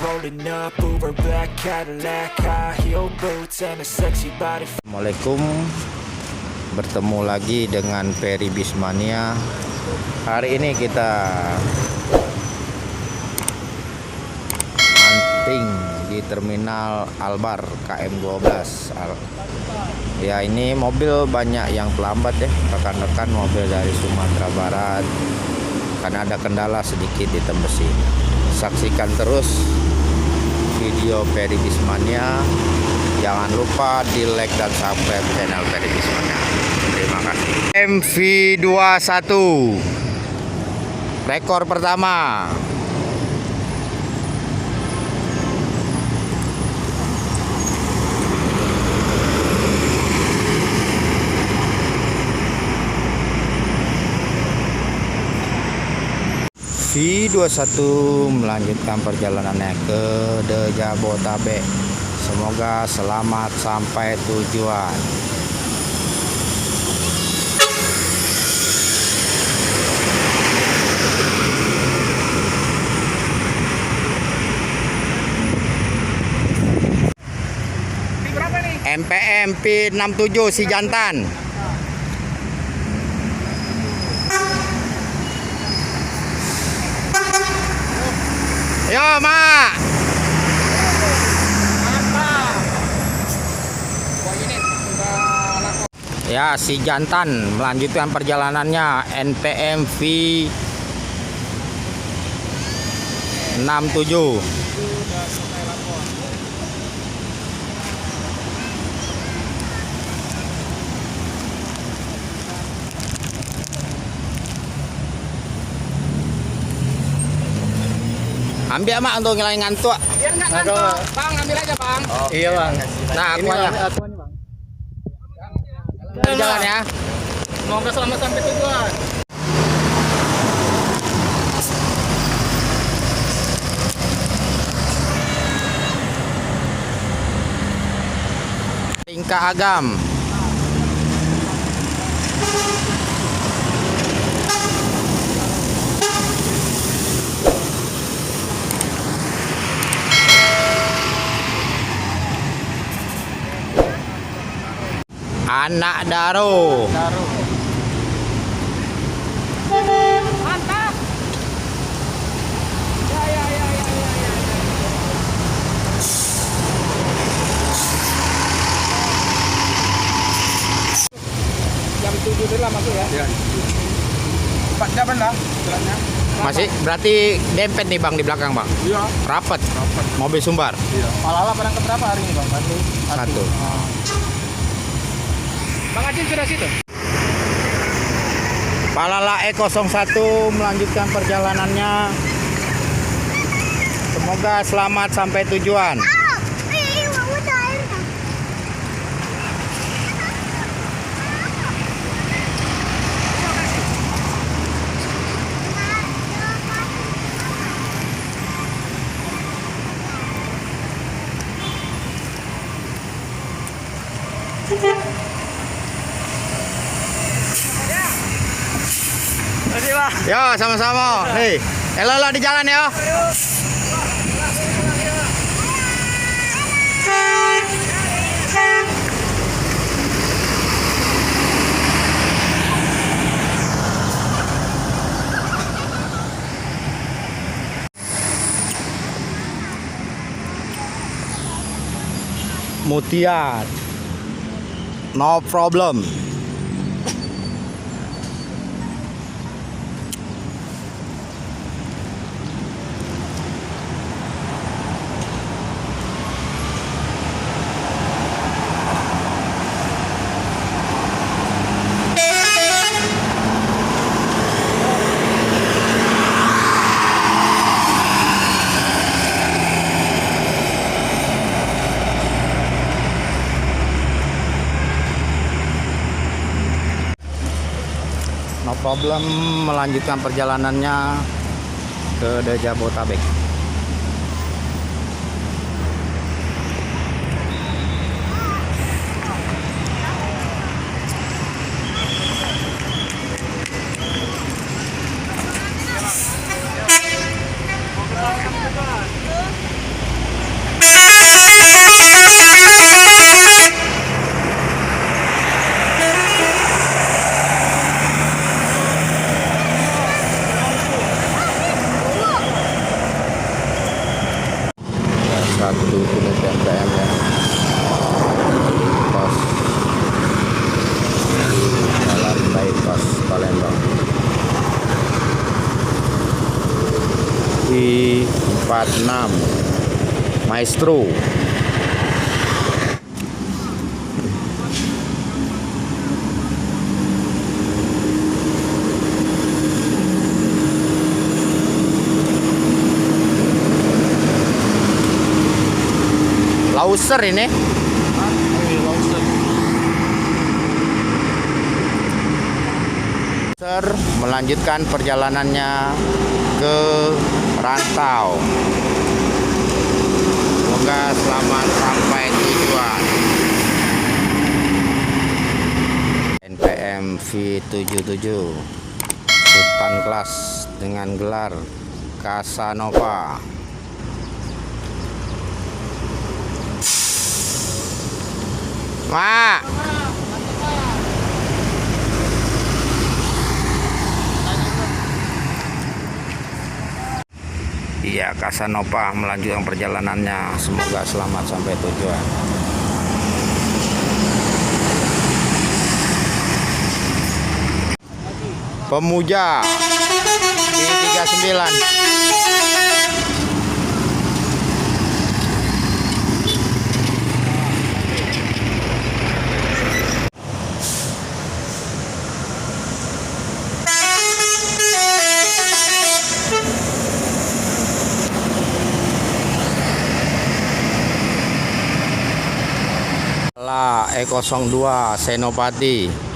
rolling up, Uber black Cadillac, high heel boots and a sexy body. Assalamualaikum, bertemu lagi dengan Ferry Bismania. Hari ini kita hunting di terminal Albar KM12. Ya, ini mobil banyak yang terlambat ya, rekan-rekan, mobil dari Sumatera Barat karena ada kendala sedikit di Tembesi. Saksikan terus video Ferry Bismania. Jangan lupa di like dan subscribe channel Ferry Bismania. Terima kasih. MV21 rekor pertama. V21 melanjutkan perjalanannya ke Jabotabek. Semoga selamat sampai tujuan. MPM P67 si jantan. Yo, Mak. Ya, si jantan melanjutkan perjalanannya. NPM V67. Ambil Mak untuk ngilangin ngantuk. Biar nggak ngantuk, Bang, ambil aja Bang. Oh, iya Bang. Nah, akuanya. Jalan ya. Semoga selamat sampai tujuan. Tingkah Agam. Anak Daro. Mantap. Ya. Jam 7 dulu lah masuk ya. Iya. 4 jam lah jalannya. Masih berarti dempet nih Bang di belakang Bang. Iya. Rapat. Mobil sumbar. Iya. Palala barang keberapa hari ini Bang? Satu. Bang Ajin sudah situ? Palala E01 melanjutkan perjalanannya. Semoga selamat sampai tujuan. Yo, sama-sama. Nih, elo di jalan ya. Mutiara. No problem. No problem melanjutkan perjalanannya ke Jabotabek. 1 unit NPM ya. Pos jalan bypass Palembang. I46 Maestro. Lauser ini. Lauser melanjutkan perjalanannya ke Rantau. Semoga selamat sampai tujuan. NPM V77 Sultan kelas dengan gelar Casanova. Mak. Iya, Casanova melanjutkan perjalanannya. Semoga selamat sampai tujuan. Pemuja I39. E02 Senopati.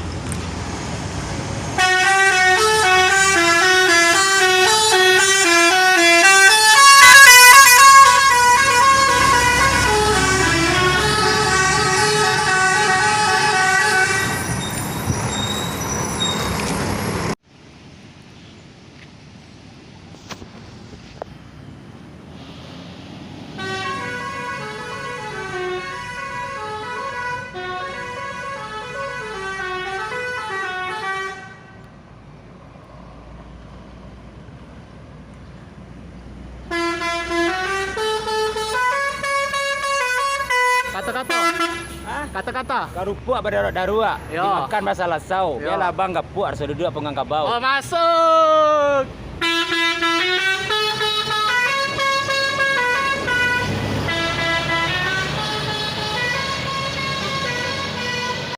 Kata-kata. Karupuk pada darua. Yo. Dimakan masalah sau. Yo. Biarlah bang gapuk harus duduk pengang kabau. Oh, masuk.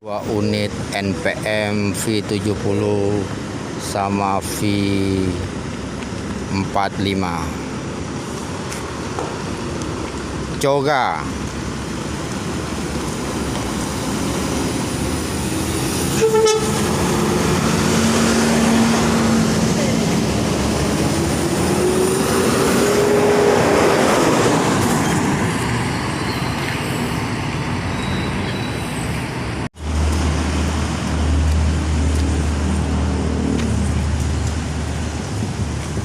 Dua unit NPM V70 sama V45 Coga.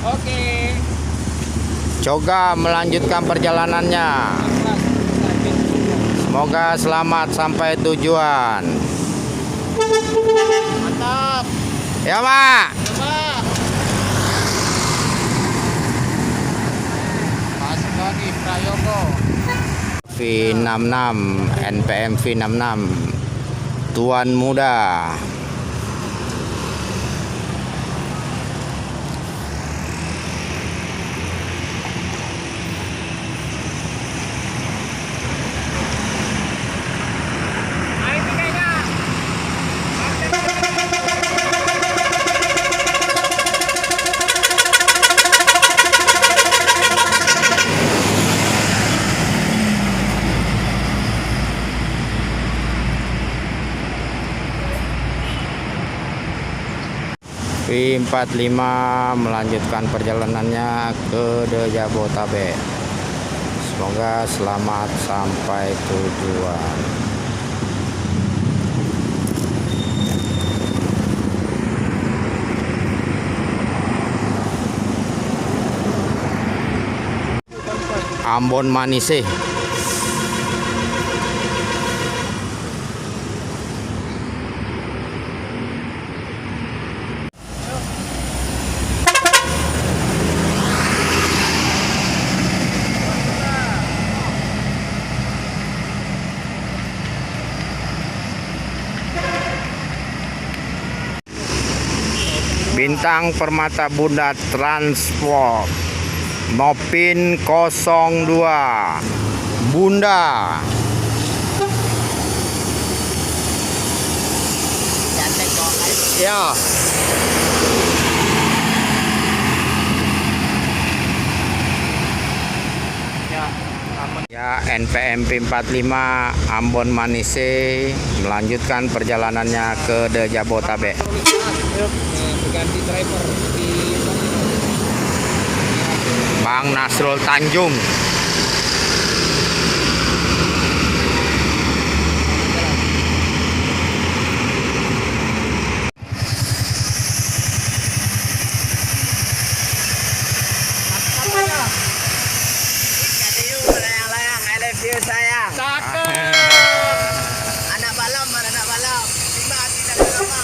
Oke. Coga melanjutkan perjalanannya. Semoga selamat sampai tujuan. Mantap. Ya, Mak. Masuk lagi Prayogo. V66 NPM V66 Tuan Muda. V45 melanjutkan perjalanannya ke Jabotabek. Semoga selamat sampai tujuan. Ambon Manise. Bintang Permata Bunda Transport Nopin 02 Bunda. Ya. Ya, NPMP 45 Ambon Manise melanjutkan perjalanannya ke The Jabotabek. Ganti driver di Bang Nasrul Tanjung. anak balam. Lima tidak lama.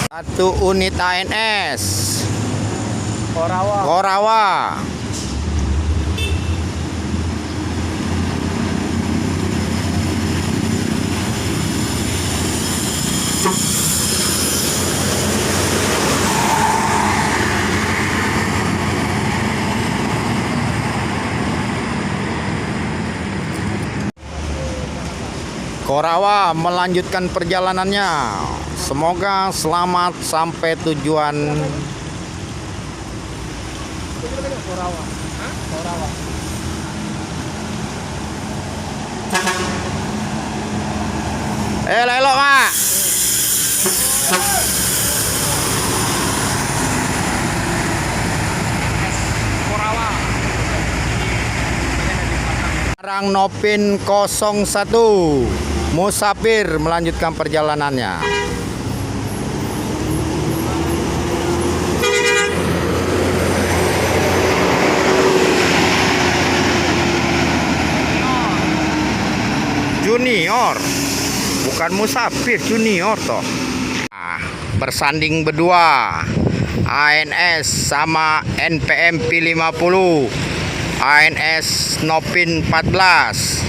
Satu unit ANS Korawa. Korawa. Korawa melanjutkan perjalanannya. Semoga selamat sampai tujuan. Korawa. Korawa. Elok Mak. Korawa. Sekarang Nopin 01 Musafir melanjutkan perjalanannya. Junior, bukan musafir, junior toh. Nah, bersanding berdua ANS sama NPMP 50, ANS Nopin 14.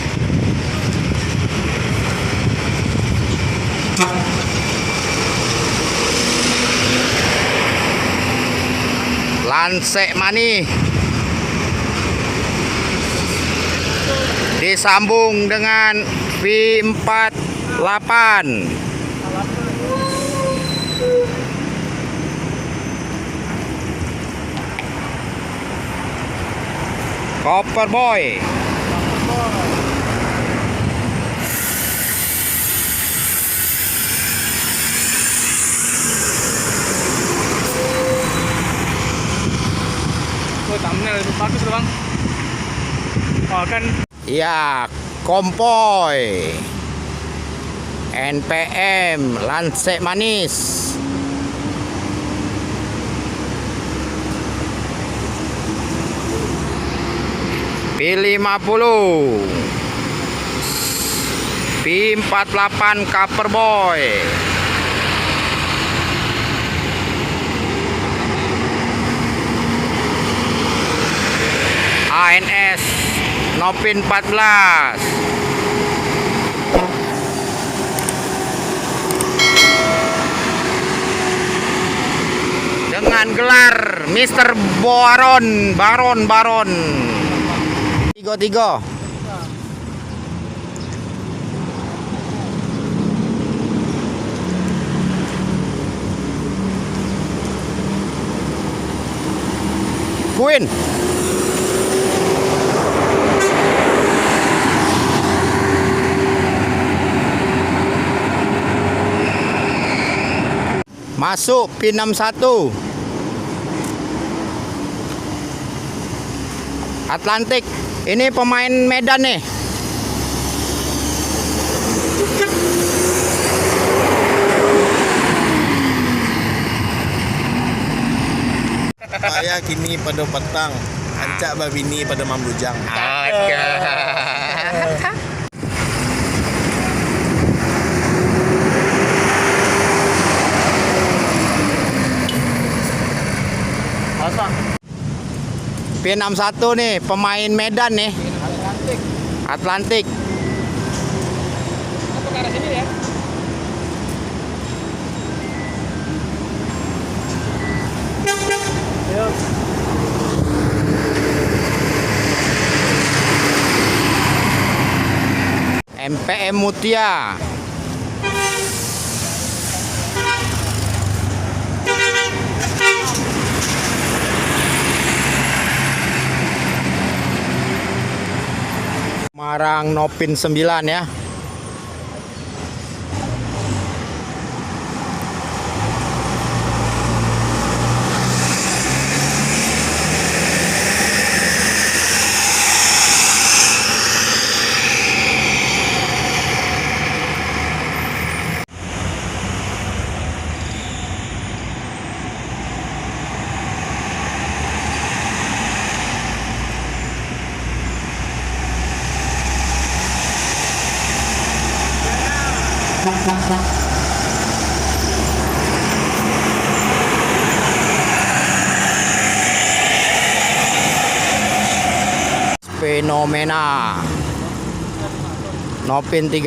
Lansek Mani disambung dengan V48. Copper Boy. Thumbnail bagus tuh Bang. Oh kan. Ya, Kompoy. NPM Lansek Manis. P50 P48 Copper Boy. ANS Nopin 14. Dengan gelar Mr. Baron 33. Queen. Masuk P61 Atlantik. Ini pemain Medan nih. Saya kini pada petang, ancak babini pada mamlujang. P61 nih, pemain Medan nih. Atlantik. Atlantik. Apa ke arah sini ya? MPM Mutia. Semarang Nopin 9 ya. Fenomena Nopin 35.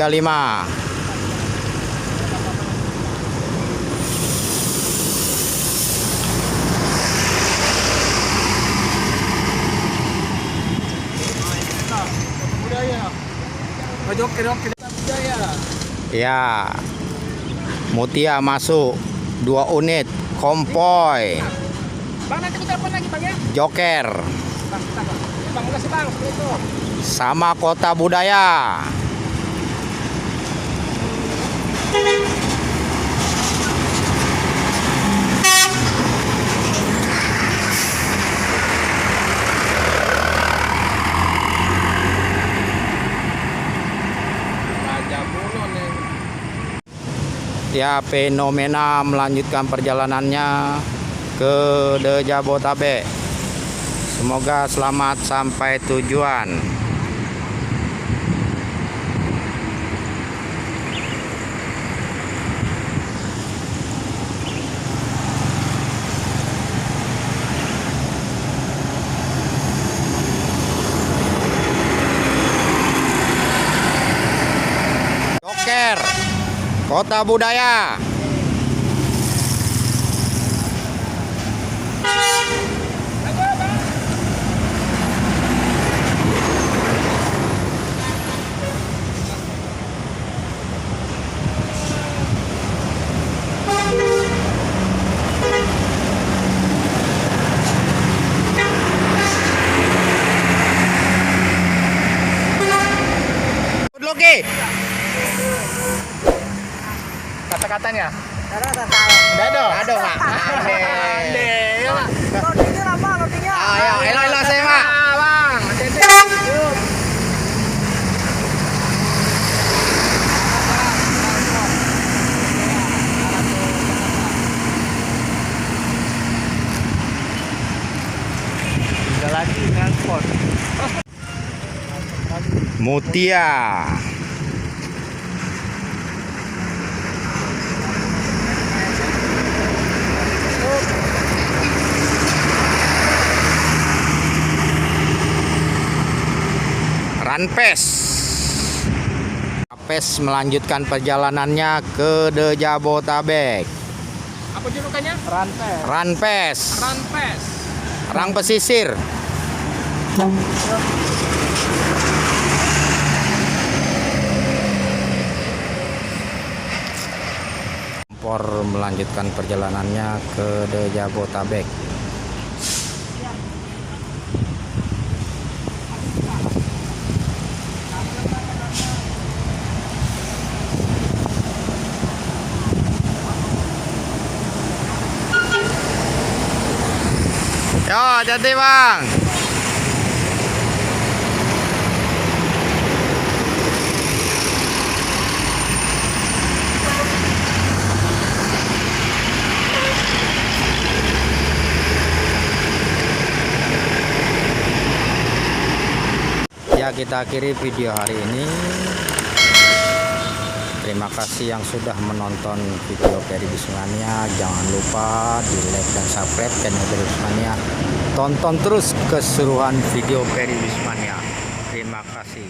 Oke. Ya, Mutia masuk 2 unit konvoy Bang, nanti kita telepon lagi Bang ya. Joker Bang, makasih Bang. Itu. sama Kota Budaya. Ya, Fenomena melanjutkan perjalanannya ke The Jabotabek. Semoga selamat sampai tujuan. Joker Kota Budaya. Loki. Kata-katanya. Enggak ada, Mak. Ande. Loadingnya lama, loadingnya. Ayo, elo saya, Mak. Bang, lagi transport. Mutia. Ranpes. Ranpes melanjutkan perjalanannya ke The Jabotabek. Apa julukannya? Ranpes. Ranpes. Rang pesisir. Kompor melanjutkan perjalanannya ke The Jabotabek. Yo, jadi Bang. Ya, kita akhiri video hari ini. Terima kasih yang sudah menonton video Ferry Bismania. Jangan lupa di like dan subscribe channel Ferry Bismania. Tonton terus keseruan video Ferry Bismania. Terima kasih.